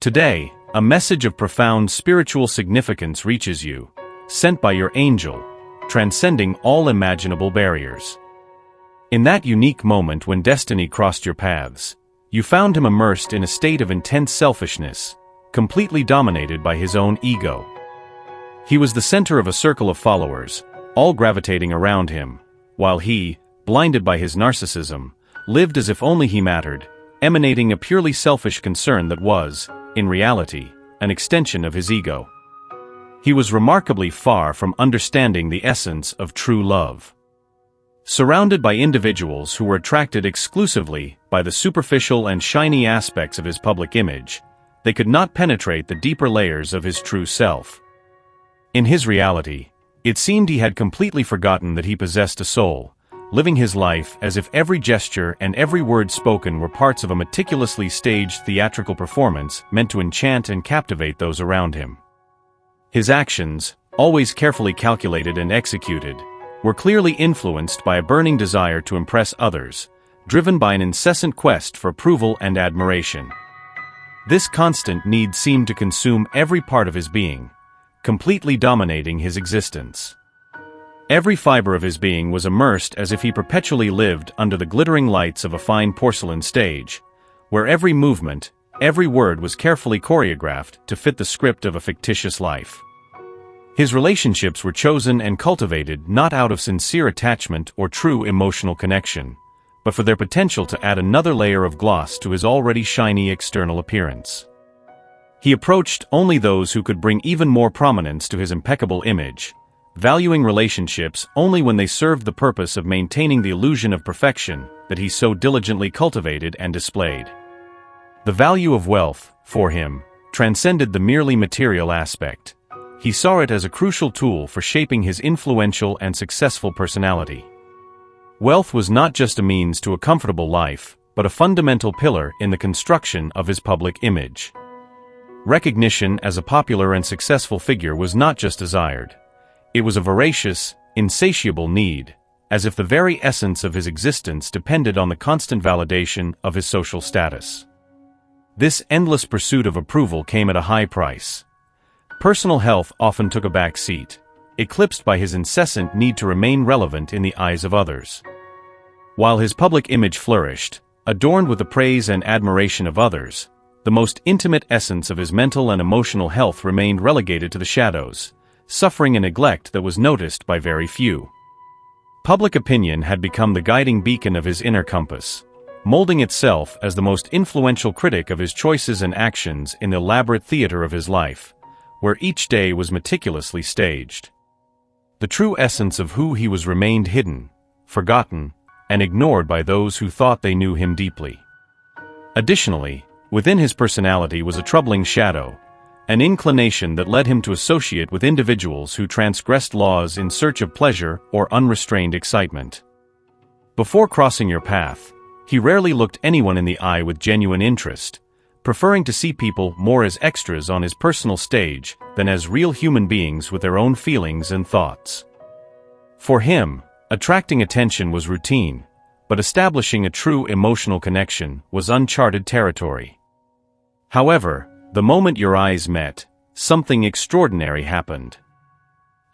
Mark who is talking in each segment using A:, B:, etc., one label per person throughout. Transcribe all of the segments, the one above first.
A: Today, a message of profound spiritual significance reaches you, sent by your angel, transcending all imaginable barriers. In that unique moment when destiny crossed your paths, you found him immersed in a state of intense selfishness, completely dominated by his own ego. He was the center of a circle of followers, all gravitating around him, while he, blinded by his narcissism, lived as if only he mattered, emanating a purely selfish concern that was, in reality, an extension of his ego. He was remarkably far from understanding the essence of true love. Surrounded by individuals who were attracted exclusively by the superficial and shiny aspects of his public image, they could not penetrate the deeper layers of his true self. In his reality, it seemed he had completely forgotten that he possessed a soul, living his life as if every gesture and every word spoken were parts of a meticulously staged theatrical performance meant to enchant and captivate those around him. His actions, always carefully calculated and executed, were clearly influenced by a burning desire to impress others, driven by an incessant quest for approval and admiration. This constant need seemed to consume every part of his being, completely dominating his existence. Every fiber of his being was immersed as if he perpetually lived under the glittering lights of a fine porcelain stage, where every movement, every word was carefully choreographed to fit the script of a fictitious life. His relationships were chosen and cultivated not out of sincere attachment or true emotional connection, but for their potential to add another layer of gloss to his already shiny external appearance. He approached only those who could bring even more prominence to his impeccable image, valuing relationships only when they served the purpose of maintaining the illusion of perfection that he so diligently cultivated and displayed. The value of wealth, for him, transcended the merely material aspect. He saw it as a crucial tool for shaping his influential and successful personality. Wealth was not just a means to a comfortable life, but a fundamental pillar in the construction of his public image. Recognition as a popular and successful figure was not just desired. It was a voracious, insatiable need, as if the very essence of his existence depended on the constant validation of his social status. This endless pursuit of approval came at a high price. Personal health often took a back seat, eclipsed by his incessant need to remain relevant in the eyes of others. While his public image flourished, adorned with the praise and admiration of others, the most intimate essence of his mental and emotional health remained relegated to the shadows, suffering a neglect that was noticed by very few. Public opinion had become the guiding beacon of his inner compass, molding itself as the most influential critic of his choices and actions in the elaborate theater of his life, where each day was meticulously staged. The true essence of who he was remained hidden, forgotten, and ignored by those who thought they knew him deeply. Additionally, within his personality was a troubling shadow, an inclination that led him to associate with individuals who transgressed laws in search of pleasure or unrestrained excitement. Before crossing your path, he rarely looked anyone in the eye with genuine interest, preferring to see people more as extras on his personal stage than as real human beings with their own feelings and thoughts. For him, attracting attention was routine, but establishing a true emotional connection was uncharted territory. However, the moment your eyes met, something extraordinary happened.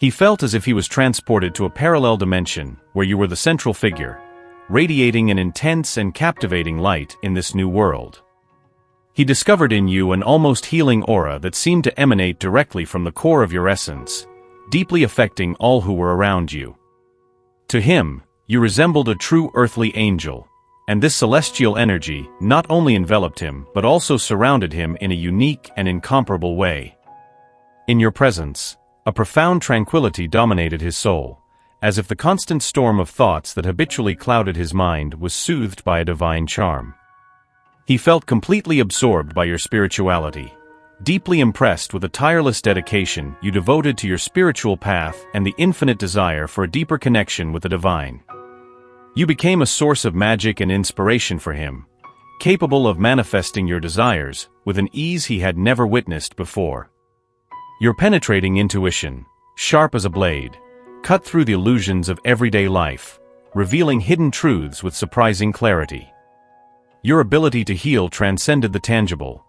A: He felt as if he was transported to a parallel dimension where you were the central figure, radiating an intense and captivating light in this new world. He discovered in you an almost healing aura that seemed to emanate directly from the core of your essence, deeply affecting all who were around you. To him, you resembled a true earthly angel, and this celestial energy not only enveloped him but also surrounded him in a unique and incomparable way. In your presence, a profound tranquility dominated his soul, as if the constant storm of thoughts that habitually clouded his mind was soothed by a divine charm. He felt completely absorbed by your spirituality, deeply impressed with the tireless dedication you devoted to your spiritual path and the infinite desire for a deeper connection with the divine. You became a source of magic and inspiration for him, capable of manifesting your desires with an ease he had never witnessed before. Your penetrating intuition, sharp as a blade, cut through the illusions of everyday life, revealing hidden truths with surprising clarity. Your ability to heal transcended the tangible,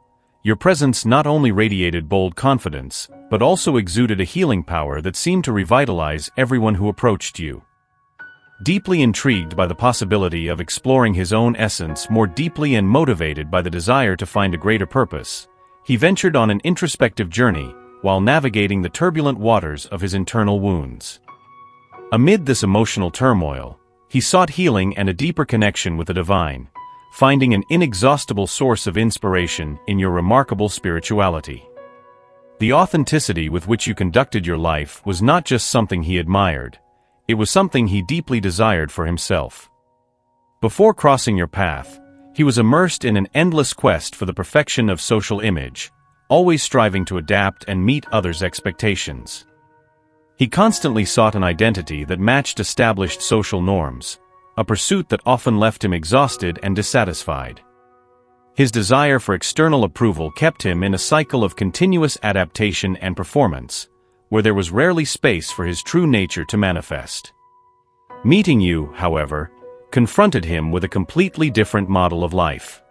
A: Your presence not only radiated bold confidence, but also exuded a healing power that seemed to revitalize everyone who approached you. Deeply intrigued by the possibility of exploring his own essence more deeply and motivated by the desire to find a greater purpose, he ventured on an introspective journey while navigating the turbulent waters of his internal wounds. Amid this emotional turmoil, he sought healing and a deeper connection with the divine, finding an inexhaustible source of inspiration in your remarkable spirituality. The authenticity with which you conducted your life was not just something he admired, it was something he deeply desired for himself. Before crossing your path, he was immersed in an endless quest for the perfection of social image, always striving to adapt and meet others' expectations. He constantly sought an identity that matched established social norms, a pursuit that often left him exhausted and dissatisfied. His desire for external approval kept him in a cycle of continuous adaptation and performance, where there was rarely space for his true nature to manifest. Meeting you, however, confronted him with a completely different model of life.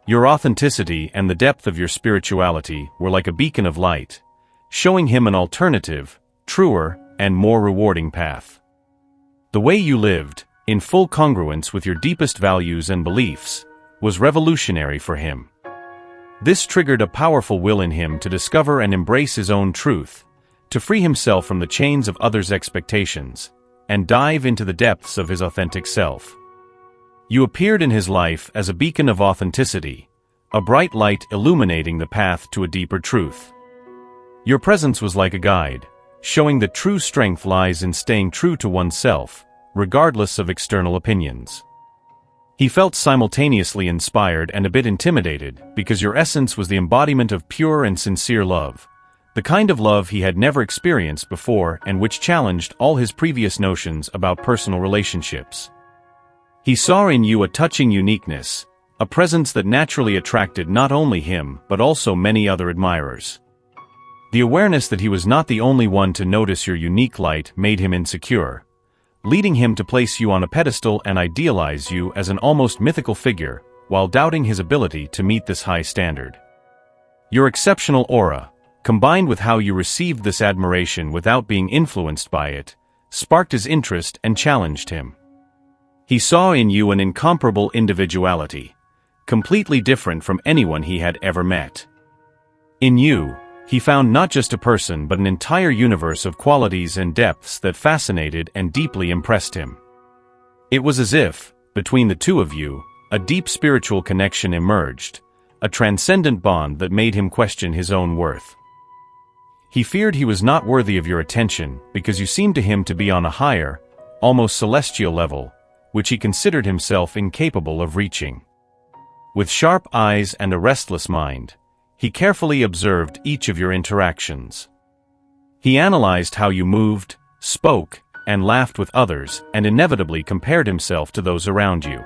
A: Your authenticity and the depth of your spirituality were like a beacon of light, showing him an alternative, truer, and more rewarding path. The way you lived, in full congruence with your deepest values and beliefs, was revolutionary for him. This triggered a powerful will in him to discover and embrace his own truth, to free himself from the chains of others' expectations, and dive into the depths of his authentic self. You appeared in his life as a beacon of authenticity, a bright light illuminating the path to a deeper truth. Your presence was like a guide, showing that true strength lies in staying true to oneself, regardless of external opinions. He felt simultaneously inspired and a bit intimidated because your essence was the embodiment of pure and sincere love, the kind of love he had never experienced before and which challenged all his previous notions about personal relationships. He saw in you a touching uniqueness, a presence that naturally attracted not only him but also many other admirers. The awareness that he was not the only one to notice your unique light made him insecure, leading him to place you on a pedestal and idealize you as an almost mythical figure, while doubting his ability to meet this high standard. Your exceptional aura, combined with how you received this admiration without being influenced by it, sparked his interest and challenged him. He saw in you an incomparable individuality, completely different from anyone he had ever met. In you, he found not just a person but an entire universe of qualities and depths that fascinated and deeply impressed him. It was as if, between the two of you, a deep spiritual connection emerged, a transcendent bond that made him question his own worth. He feared he was not worthy of your attention because you seemed to him to be on a higher, almost celestial level, which he considered himself incapable of reaching. With sharp eyes and a restless mind, he carefully observed each of your interactions. He analyzed how you moved, spoke, and laughed with others, and inevitably compared himself to those around you.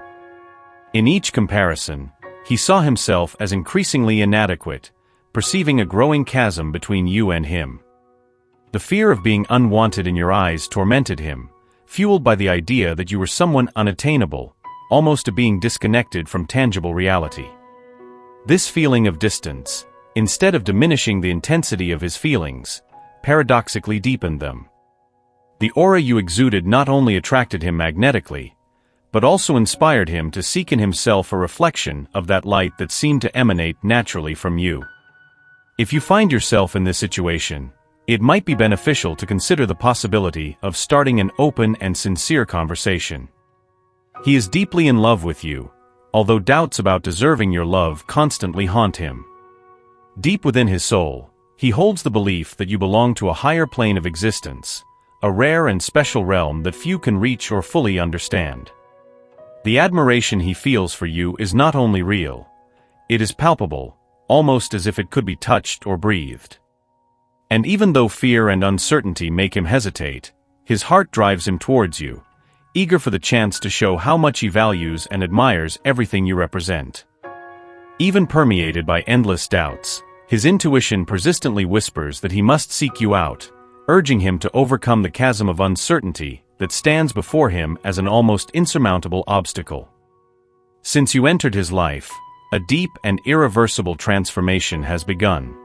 A: In each comparison, he saw himself as increasingly inadequate, perceiving a growing chasm between you and him. The fear of being unwanted in your eyes tormented him, fueled by the idea that you were someone unattainable, almost a being disconnected from tangible reality. This feeling of distance, instead of diminishing the intensity of his feelings, paradoxically deepened them. The aura you exuded not only attracted him magnetically, but also inspired him to seek in himself a reflection of that light that seemed to emanate naturally from you. If you find yourself in this situation, it might be beneficial to consider the possibility of starting an open and sincere conversation. He is deeply in love with you, although doubts about deserving your love constantly haunt him. Deep within his soul, he holds the belief that you belong to a higher plane of existence, a rare and special realm that few can reach or fully understand. The admiration he feels for you is not only real, it is palpable, almost as if it could be touched or breathed. And even though fear and uncertainty make him hesitate, his heart drives him towards you, eager for the chance to show how much he values and admires everything you represent. Even permeated by endless doubts, his intuition persistently whispers that he must seek you out, urging him to overcome the chasm of uncertainty that stands before him as an almost insurmountable obstacle. Since you entered his life, A deep and irreversible transformation has begun.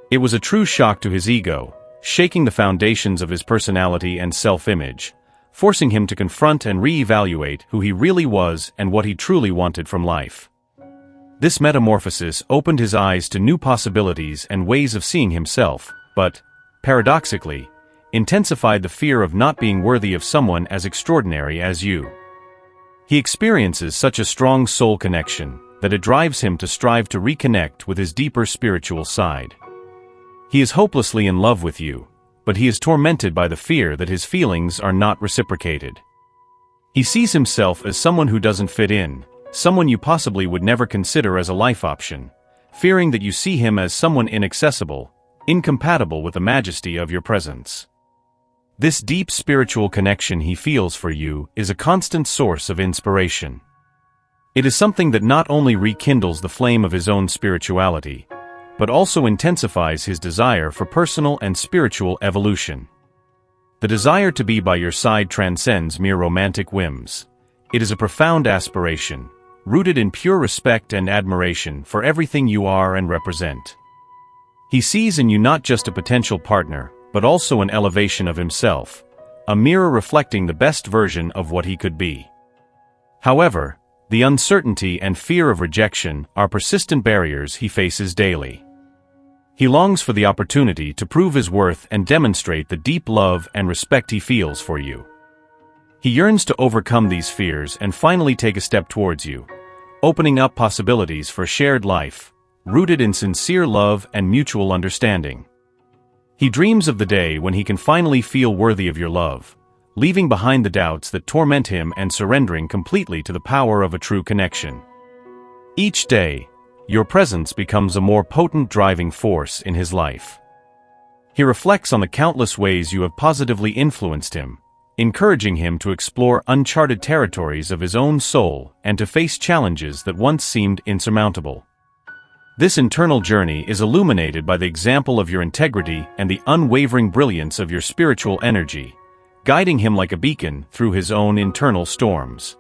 A: It was a true shock to his ego, shaking the foundations of his personality and self-image, forcing him to confront and re-evaluate who he really was and what he truly wanted from life. This metamorphosis opened his eyes to new possibilities and ways of seeing himself, but, paradoxically, intensified the fear of not being worthy of someone as extraordinary as you. He experiences such a strong soul connection that it drives him to strive to reconnect with his deeper spiritual side. He is hopelessly in love with you, but he is tormented by the fear that his feelings are not reciprocated. He sees himself as someone who doesn't fit in, someone you possibly would never consider as a life option, fearing that you see him as someone inaccessible, incompatible with the majesty of your presence. This deep spiritual connection he feels for you is a constant source of inspiration. It is something that not only rekindles the flame of his own spirituality, but also intensifies his desire for personal and spiritual evolution. The desire to be by your side transcends mere romantic whims. It is a profound aspiration, rooted in pure respect and admiration for everything you are and represent. He sees in you not just a potential partner, but also an elevation of himself, a mirror reflecting the best version of what he could be. However, the uncertainty and fear of rejection are persistent barriers he faces daily. He longs for the opportunity to prove his worth and demonstrate the deep love and respect he feels for you. He yearns to overcome these fears and finally take a step towards you, opening up possibilities for shared life, rooted in sincere love and mutual understanding. He dreams of the day when he can finally feel worthy of your love, leaving behind the doubts that torment him and surrendering completely to the power of a true connection. Each day, your presence becomes a more potent driving force in his life. He reflects on the countless ways you have positively influenced him, encouraging him to explore uncharted territories of his own soul and to face challenges that once seemed insurmountable. This internal journey is illuminated by the example of your integrity and the unwavering brilliance of your spiritual energy, guiding him like a beacon through his own internal storms.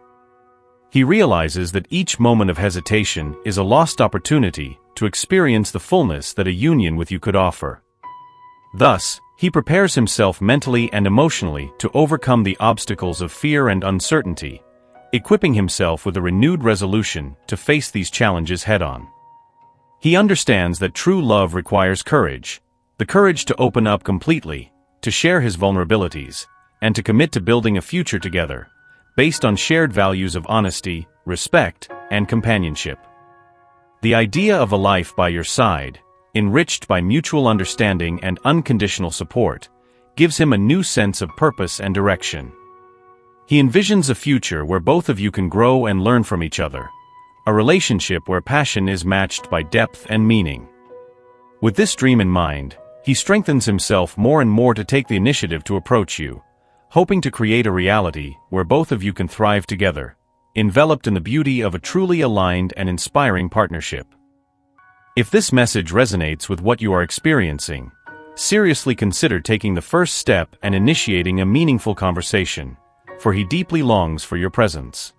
A: He realizes that each moment of hesitation is a lost opportunity to experience the fullness that a union with you could offer. Thus, he prepares himself mentally and emotionally to overcome the obstacles of fear and uncertainty, equipping himself with a renewed resolution to face these challenges head-on. He understands that true love requires courage, the courage to open up completely, to share his vulnerabilities, and to commit to building a future together, based on shared values of honesty, respect, and companionship. The idea of a life by your side, enriched by mutual understanding and unconditional support, gives him a new sense of purpose and direction. He envisions a future where both of you can grow and learn from each other, a relationship where passion is matched by depth and meaning. With this dream in mind, he strengthens himself more and more to take the initiative to approach you, hoping to create a reality where both of you can thrive together, enveloped in the beauty of a truly aligned and inspiring partnership. If this message resonates with what you are experiencing, seriously consider taking the first step and initiating a meaningful conversation, for he deeply longs for your presence.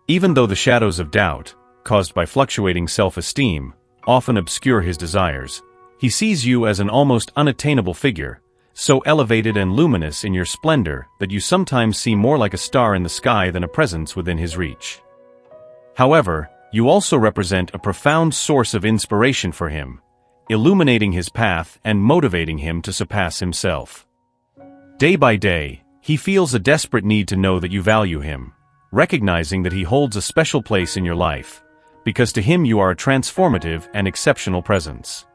A: Even though the shadows of doubt, caused by fluctuating self-esteem, often obscure his desires, he sees you as an almost unattainable figure, so elevated and luminous in your splendor that you sometimes seem more like a star in the sky than a presence within his reach. However, you also represent a profound source of inspiration for him, illuminating his path and motivating him to surpass himself. Day by day, he feels a desperate need to know that you value him, recognizing that he holds a special place in your life, because to him you are a transformative and exceptional presence.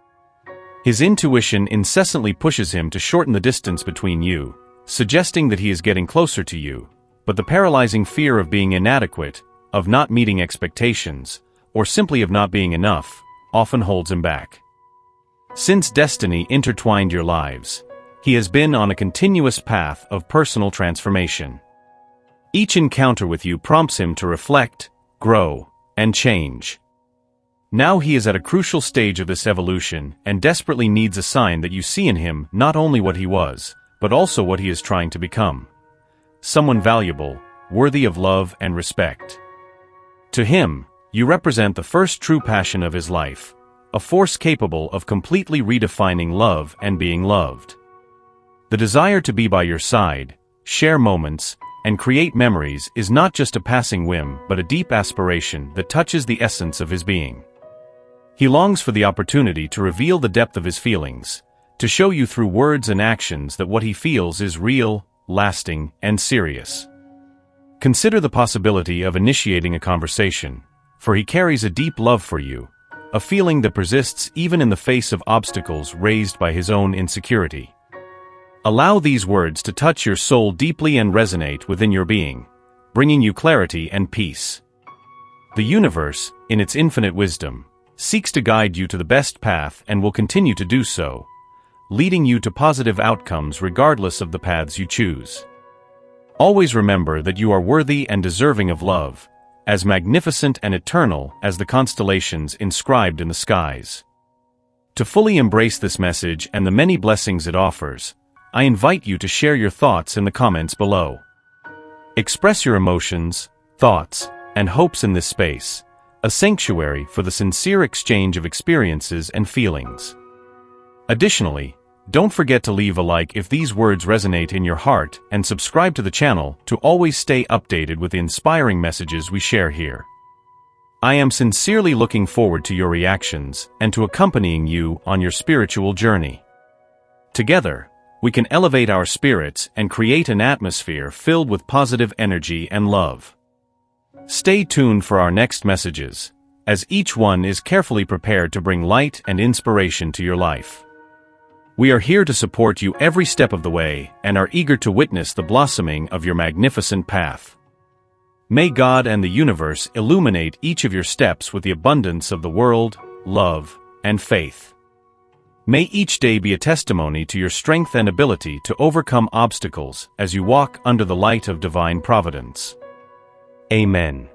A: His intuition incessantly pushes him to shorten the distance between you, suggesting that he is getting closer to you, but the paralyzing fear of being inadequate, of not meeting expectations, or simply of not being enough, often holds him back. Since destiny intertwined your lives, he has been on a continuous path of personal transformation. Each encounter with you prompts him to reflect, grow, and change. Now he is at a crucial stage of this evolution and desperately needs a sign that you see in him not only what he was, but also what he is trying to become. Someone valuable, worthy of love and respect. To him, You represent the first true passion of his life, a force capable of completely redefining love and being loved. The desire to be by your side, share moments, and create memories is not just a passing whim but a deep aspiration that touches the essence of his being. He longs for the opportunity to reveal the depth of his feelings, to show you through words and actions that what he feels is real, lasting, and serious. Consider the possibility of initiating a conversation, for he carries a deep love for you, a feeling that persists even in the face of obstacles raised by his own insecurity. Allow these words to touch your soul deeply and resonate within your being, bringing you clarity and peace. The universe, in its infinite wisdom, seeks to guide you to the best path and will continue to do so, leading you to positive outcomes regardless of the paths you choose. Always remember that you are worthy and deserving of love, as magnificent and eternal as the constellations inscribed in the skies. To fully embrace this message and the many blessings it offers, I invite you to share your thoughts in the comments below. Express your emotions, thoughts, and hopes in this space, a sanctuary for the sincere exchange of experiences and feelings. Additionally, don't forget to leave a like if these words resonate in your heart and subscribe to the channel to always stay updated with the inspiring messages we share here. I am sincerely looking forward to your reactions and to accompanying you on your spiritual journey. Together, we can elevate our spirits and create an atmosphere filled with positive energy and love. Stay tuned for our next messages, as each one is carefully prepared to bring light and inspiration to your life. We are here to support you every step of the way and are eager to witness the blossoming of your magnificent path. May God and the universe illuminate each of your steps with the abundance of the world, love, and faith. May each day be a testimony to your strength and ability to overcome obstacles as you walk under the light of divine providence. Amen.